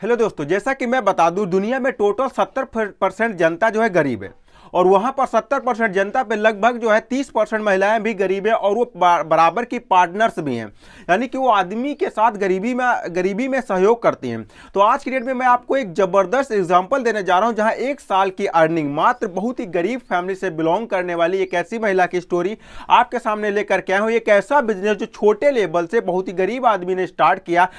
Hello दोस्तों, जैसा कि मैं बता दूं, दुनिया में टोटल 70% जनता जो है गरीब है। और वहां पर 70% जनता पे लगभग जो है 30% महिलाएं भी गरीब है, और वो बराबर की पार्टनर्स भी हैं। यानी कि वो आदमी के साथ गरीबी में सहयोग करती हैं। तो आज की डेट में मैं आपको एक जबरदस्त एग्जांपल देने जा रहा हूं, जहां 1 साल की अर्निंग मात्र बहुत ही गरीब फैमिली से बिलोंग करने वाली एक ऐसी महिला की स्टोरी आपके सामने लेकर के आया हूं। एक ऐसा बिजनेस जो छोटे लेवल से बहुत ही गरीब आदमी ने स्टार्ट किया,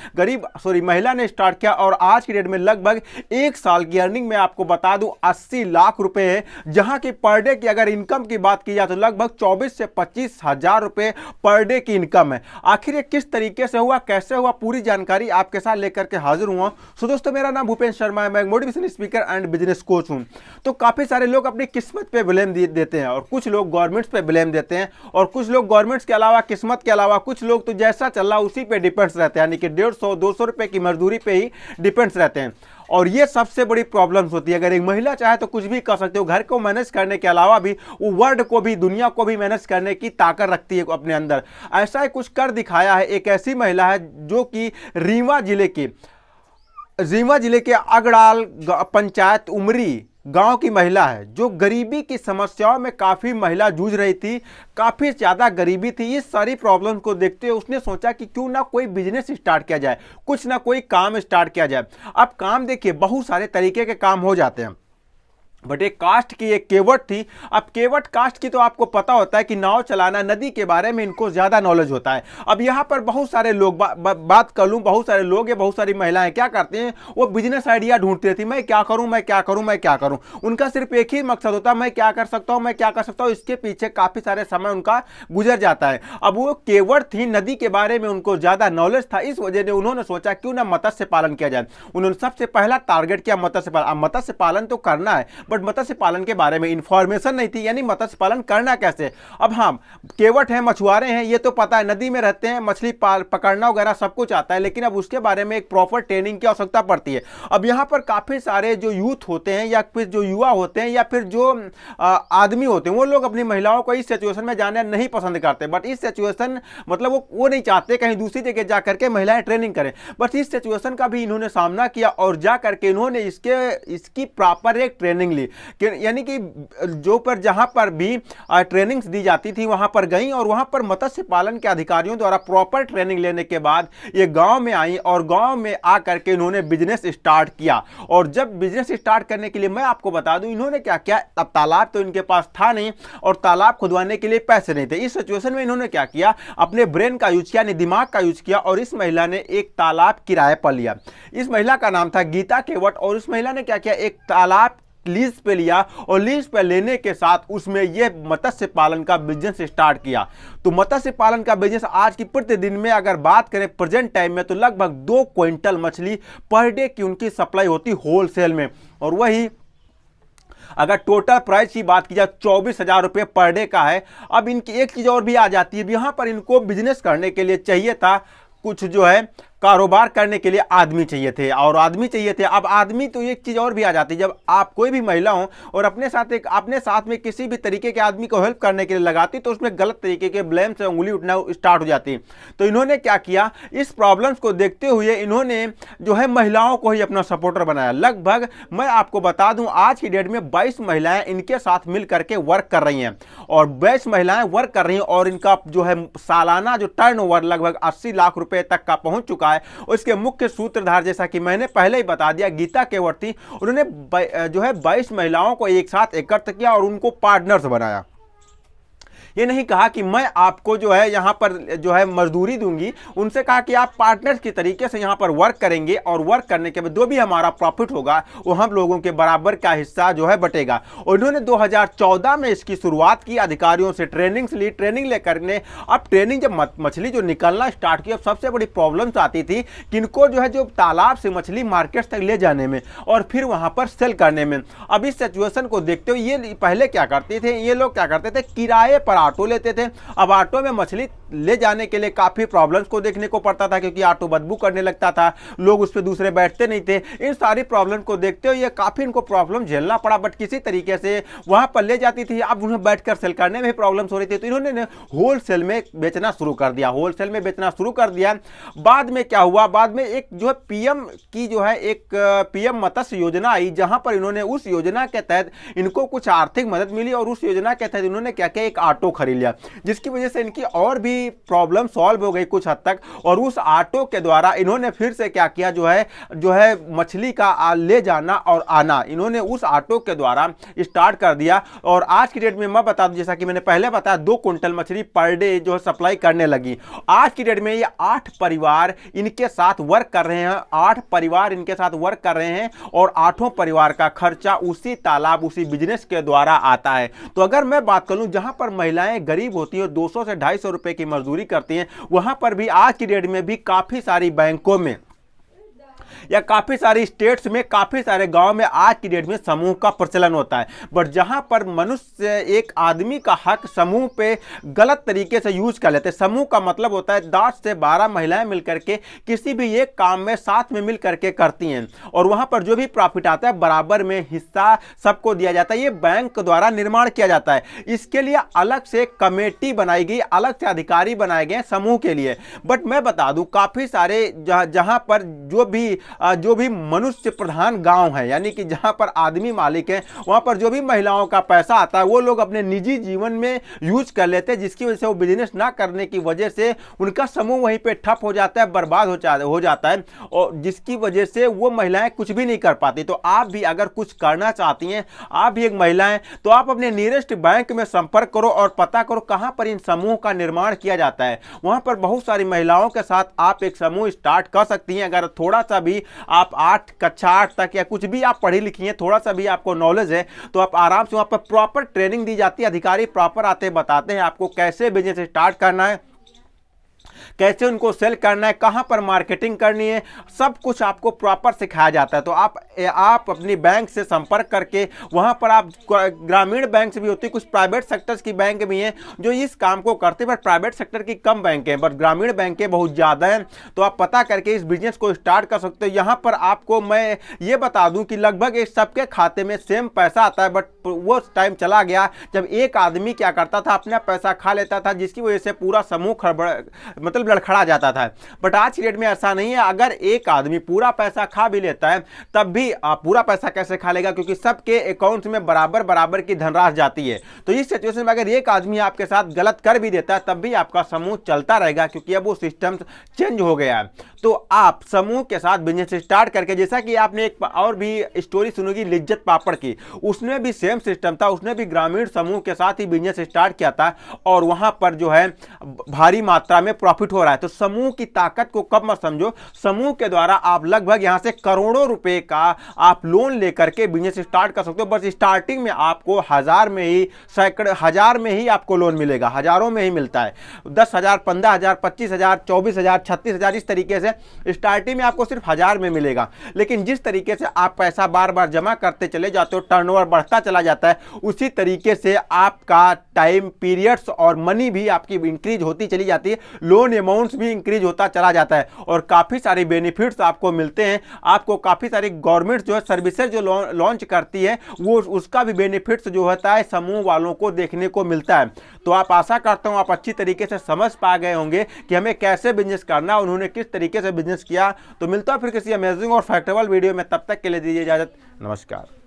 महिला ने स्टार्ट किया, और आज की डेट में लगभग 1 साल की अर्निंग में आपको बता दूं 80 लाख रुपए है। जहां की पर डे की अगर इनकम की बात की जाए तो लगभग 24 से 25 हजार रुपए पर डे की इनकम है। आखिर ये किस तरीके से हुआ, कैसे हुआ, पूरी जानकारी आपके साथ लेकर के हाजिर हुआ। सो दोस्तों, मेरा नाम भूपेंद्र शर्मा है, मैं एक motivational speaker and business coach हूं। तो काफी सारे लोग अपनी किस्मत पे ब्लेम देते हैं, और कुछ लोग गवर्नमेंट्स पे ब्लेम देते हैं, और कुछ लोग गवर्नमेंट्स के अलावा, किस्मत के अलावा, कुछ लोग तो जैसा चल रहा उसी पे डिपेंड्स रहते हैं, यानी कि 150-200 रुपए की मजदूरी पे ही डिपेंड्स रहते हैं। और ये सबसे बड़ी प्रॉब्लम्स होती है। अगर एक महिला चाहे तो कुछ भी कर सकते हो, घर को मैनेज करने के अलावा भी वो वर्ल्ड को भी, दुनिया को भी मैनेज करने की ताकत रखती है अपने अंदर। ऐसा ही कुछ कर दिखाया है एक ऐसी महिला है जो कि रीवा जिले के अगड़ाल पंचायत उमरी गांव की महिला है, जो गरीबी की समस्याओं में काफ़ी महिला जूझ रही थी, काफ़ी ज़्यादा गरीबी थी। इस सारी प्रॉब्लम को देखते हुए उसने सोचा कि क्यों ना कोई बिजनेस स्टार्ट किया जाए, कुछ ना कोई काम स्टार्ट किया जाए। अब काम देखिए, बहुत सारे तरीके के काम हो जाते हैं, बट एक कास्ट की एक केवट थी। अब केवट कास्ट की तो आपको पता होता है कि नाव चलाना, नदी के बारे में इनको ज्यादा नॉलेज होता है। अब यहाँ पर बहुत सारे लोग बात कर लूँ, बहुत सारे लोग या बहुत सारी महिलाएं क्या करते हैं, वो बिजनेस आइडिया ढूंढती थी, मैं क्या करूं, मैं क्या करूं, मैं क्या करूं। उनका सिर्फ एक ही मकसद होता है, मैं क्या कर सकता हूं, मैं क्या कर सकता हूं। इसके पीछे काफी सारे समय उनका गुजर जाता है। अब वो केवट थी, नदी के बारे में उनको ज्यादा नॉलेज था, इस वजह से उन्होंने सोचा क्यों ना मत्स्य पालन किया जाए। उन्होंने सबसे पहला टारगेट किया मत्स्य पालन। अब मत्स्य पालन तो करना है, बट मत्स्य पालन के बारे में इंफॉर्मेशन नहीं थी, यानी मत्स्य पालन करना कैसे। अब हाँ, केवट है, मछुआरे हैं, ये तो पता है, नदी में रहते हैं, मछली पकड़ना वगैरह सब कुछ आता है, लेकिन अब उसके बारे में एक प्रॉपर ट्रेनिंग की आवश्यकता पड़ती है। अब यहाँ पर काफी सारे जो यूथ होते हैं, या फिर जो युवा होते हैं, या फिर जो आदमी होते हैं, वो लोग अपनी महिलाओं को इस सिचुएशन में जाना नहीं पसंद करते। बट इस सिचुएशन मतलब वो नहीं चाहते कहीं दूसरी जगह जाकर के महिलाएं ट्रेनिंग करें। बट इस सिचुएशन का भी इन्होंने सामना किया, और जाकर के इन्होंने इसकी प्रॉपर एक ट्रेनिंग ली, यानी कि जो पर जहां पर भी ट्रेनिंग्स दी जाती थी वहां पर गई, और वहां पर मत्स्य पालन के अधिकारियों द्वारा प्रॉपर ट्रेनिंग लेने के बाद ये गांव में आई, और गांव में आकर के इन्होंने बिजनेस स्टार्ट किया। और जब बिजनेस स्टार्ट करने के लिए मैं आपको बता दूं इन्होंने क्या किया, अब तालाब तो इनके पास था नहीं, और तालाब खुदवाने के लिए पैसे नहीं थे। इस सिचुएशन में इन्होंने क्या किया, अपने ब्रेन का यूज किया, दिमाग का यूज किया, और इस महिला ने एक तालाब किराए पर लिया। इस महिला का नाम था गीता केवट, और इस महिला ने क्या किया, एक तालाब लीज पे लिया, और लीज पे लेने के साथ उसमें यह मत्स्य पालन का बिजनेस स्टार्ट किया। तो मत्स्य पालन का बिजनेस आज की प्रतिदिन में अगर बात करें प्रेजेंट टाइम में, तो लगभग 2 क्विंटल मछली पर डे की उनकी सप्लाई होती होलसेल में। और वही अगर टोटल प्राइस की बात की जाए 24,000 रुपये पर डे का है। अब इनकी एक चीज और भी आ जाती है, यहां पर इनको बिजनेस करने के लिए चाहिए था कुछ जो है कारोबार करने के लिए आदमी चाहिए थे, और आदमी चाहिए थे। अब आदमी तो एक चीज और भी आ जाती है, जब आप कोई भी महिला हो और अपने साथ में किसी भी तरीके के आदमी को हेल्प करने के लिए लगाती, तो उसमें गलत तरीके के ब्लेम से उंगली उठना स्टार्ट हो जाती। तो इन्होंने क्या किया, इस प्रॉब्लम्स को देखते हुए इन्होंने जो है महिलाओं को ही अपना सपोर्टर बनाया। लगभग मैं आपको बता दूं आज की डेट में 22 महिलाएं इनके साथ मिल करके वर्क कर रही हैं, और 22 महिलाएं वर्क कर रही हैं, और इनका जो है सालाना जो टर्नओवर लगभग 80 लाख रुपए तक का पहुंच चुका है। उसके मुख्य सूत्रधार, जैसा कि मैंने पहले ही बता दिया, गीता केवट थी। उन्होंने जो है 22 महिलाओं को एक साथ एकत्र किया और उनको पार्टनर्स बनाया। ये नहीं कहा कि मैं आपको जो है यहाँ पर जो है मजदूरी दूंगी, उनसे कहा कि आप पार्टनर्स की तरीके से यहाँ पर वर्क करेंगे, और वर्क करने के बाद जो भी हमारा प्रॉफिट होगा वो हम लोगों के बराबर का हिस्सा जो है बटेगा। और इन्होंने 2014 में इसकी शुरुआत की, अधिकारियों से ट्रेनिंग्स ली, ट्रेनिंग लेकर ने अब ट्रेनिंग जब मछली जो निकलना स्टार्ट की, अब सबसे बड़ी प्रॉब्लम्स आती थी कि इनको जो है जो तालाब से मछली मार्केट तक ले जाने में, और फिर वहां पर सेल करने में। अब इस सिचुएशन को देखते हुए ये पहले क्या करते थे, ये लोग क्या करते थे, किराए पर ऑटो लेते थे। अब ऑटो में मछली ले जाने के लिए काफ़ी प्रॉब्लम्स को देखने को पड़ता था, क्योंकि ऑटो बदबू करने लगता था, लोग उस पर दूसरे बैठते नहीं थे। इन सारी प्रॉब्लम को देखते हुए ये काफ़ी इनको प्रॉब्लम झेलना पड़ा, बट किसी तरीके से वहाँ पर ले जाती थी। अब उन्हें बैठकर सेल करने में भी प्रॉब्लम्स हो रही थी, तो इन्होंने होल सेल में बेचना शुरू कर दिया, होल सेल में बेचना शुरू कर दिया। बाद में क्या हुआ, बाद में एक जो है पीएम की जो है एक पीएम मत्स्य योजना आई, जहां पर इन्होंने उस योजना के तहत इनको कुछ आर्थिक मदद मिली, और उस योजना के तहत इन्होंने क्या किया, एक ऑटो खरीद लिया, जिसकी वजह से इनकी और भी प्रॉब्लम सॉल्व हो गई कुछ हद तक। और उस ऑटो के द्वारा इन्होंने फिर से क्या किया, जो है मछली का ले जाना और आना इन्होंने उस ऑटो के द्वारा स्टार्ट कर दिया। और आज की डेट में मैं बता दूं, जैसा कि मैंने पहले बताया, 2 क्विंटल मछली पर डे जो है सप्लाई करने लगी। आज की डेट में ये 8 परिवार इनके साथ वर्क कर रहे हैं, 8 परिवार इनके साथ वर्क कर रहे हैं, और 8 परिवार का खर्चा उसी तालाब, उसी बिजनेस के द्वारा आता है। तो अगर मैं बात करूं, जहां पर महिलाएं गरीब होती हैं, 200 से 250 रुपए की मजदूरी करती हैं, वहां पर भी आज की डेट में भी काफी सारी बैंकों में या काफी सारी स्टेट्स में, काफी सारे गांव में आज की डेट में समूह का प्रचलन होता है। बट जहां पर मनुष्य एक आदमी का हक समूह पे गलत तरीके से यूज कर लेते हैं, समूह का मतलब होता है 10 से 12 महिलाएं मिलकर के किसी भी एक काम में साथ में मिल करके करती हैं, और वहां पर जो भी प्रॉफिट आता है बराबर में हिस्सा सबको दिया जाता है। ये बैंक द्वारा निर्माण किया जाता है। इसके लिए अलग से कमेटी बनाई गई, अलग से अधिकारी बनाए गए समूह के लिए। बट मैं बता दूं, काफी सारे जहां पर जो भी मनुष्य प्रधान गांव है, यानी कि जहां पर आदमी मालिक है, वहां पर जो भी महिलाओं का पैसा आता है वो लोग अपने निजी जीवन में यूज कर लेते हैं, जिसकी वजह से वो बिजनेस ना करने की वजह से उनका समूह वहीं पे ठप हो जाता है, बर्बाद हो जाता है, और जिसकी वजह से वो महिलाएं कुछ भी नहीं कर पाती। तो आप भी अगर कुछ करना चाहती हैं, आप भी एक महिला हैं, तो आप अपने नियरेस्ट बैंक में संपर्क करो और पता करो कहां पर इन समूह का निर्माण किया जाता है। वहां पर बहुत सारी महिलाओं के साथ आप एक समूह स्टार्ट कर सकती हैं। अगर थोड़ा सा भी आप कक्षा 8 तक या कुछ भी आप पढ़ी लिखी हैं, थोड़ा सा भी आपको नॉलेज है, तो आप आराम से वहां पर प्रॉपर ट्रेनिंग दी जाती है, अधिकारी प्रॉपर आते बताते हैं आपको कैसे बिजनेस स्टार्ट करना है, कैसे उनको सेल करना है, कहां पर मार्केटिंग करनी है, सब कुछ आपको प्रॉपर सिखाया जाता है। तो आप अपनी बैंक से संपर्क करके वहां पर आप, ग्रामीण बैंक भी होती है, कुछ प्राइवेट सेक्टर्स की बैंक भी हैं जो इस काम को करते हैं, बट प्राइवेट सेक्टर की कम बैंक हैं, बट ग्रामीण बैंकें बहुत ज़्यादा हैं। तो आप पता करके इस बिजनेस को स्टार्ट कर सकते हो। यहाँ पर आपको मैं ये बता दूँ कि लगभग इस सबके खाते में सेम पैसा आता है, बट वो टाइम चला गया जब एक आदमी क्या करता था, अपना पैसा खा लेता था, जिसकी वजह से पूरा समूह मतलब लड़खड़ा जाता था। बट आज की डेट में ऐसा नहीं है। अगर एक आदमी पूरा पैसा खा भी लेता है, तब भी आप पूरा पैसा कैसे खा लेगा, क्योंकि सबके अकाउंट में बराबर बराबर की धनराशि जाती है। तो इस सिचुएशन में अगर एक आदमी आपके साथ गलत कर भी देता है, तब भी आपका समूह चलता रहेगा, क्योंकि अब वो सिस्टम चेंज हो गया है। तो आप समूह के साथ बिजनेस स्टार्ट करके, जैसा कि आपने एक और भी स्टोरी सुनोगी लिज्जत पापड़ की, उसमें भी सेम सिस्टम था, उसने भी ग्रामीण समूह के साथ ही बिजनेस स्टार्ट किया था, और वहां पर जो है भारी मात्रा में प्रॉफिट हो रहा है। तो समूह की ताकत को कब मत समझो, समूह के द्वारा आप लगभग यहां से करोड़ों रुपए का आप लोन लेकर के बिजनेस स्टार्ट कर सकते हो। बस स्टार्टिंग में आपको 1000 में ही, सैकड़े हजार में ही आपको लोन मिलेगा, हजारों में ही मिलता है। 10,000, 15,000, 25,000, 24,000, 36,000, इस तरीके से स्टार्टिंग में आपको सिर्फ 1000 में मिलेगा। लेकिन जिस तरीके से आप पैसा बार बार जमा करते चले जाते हो, टर्नओवर बढ़ता चला जाता है, उसी तरीके से आपका टाइम पीरियड्स और मनी भी आपकी इंक्रीज होती चली जाती है, लोन अमाउंट्स भी इंक्रीज होता चला जाता है, और काफी सारे बेनिफिट्स आपको मिलते हैं। आपको काफी सारी गवर्नमेंट जो है सर्विसेज जो लॉन्च करती है, वो उसका भी बेनिफिट्स जो होता है समूह वालों को देखने को मिलता है। तो आप आशा करता हूं आप अच्छी तरीके से समझ पा गए होंगे कि हमें कैसे बिजनेस करना, उन्होंने किस तरीके से बिजनेस किया। तो मिलता है फिर किसी अमेजिंग और फैक्टेबल वीडियो में, तब तक के लिए दीजिए इजाजत, नमस्कार।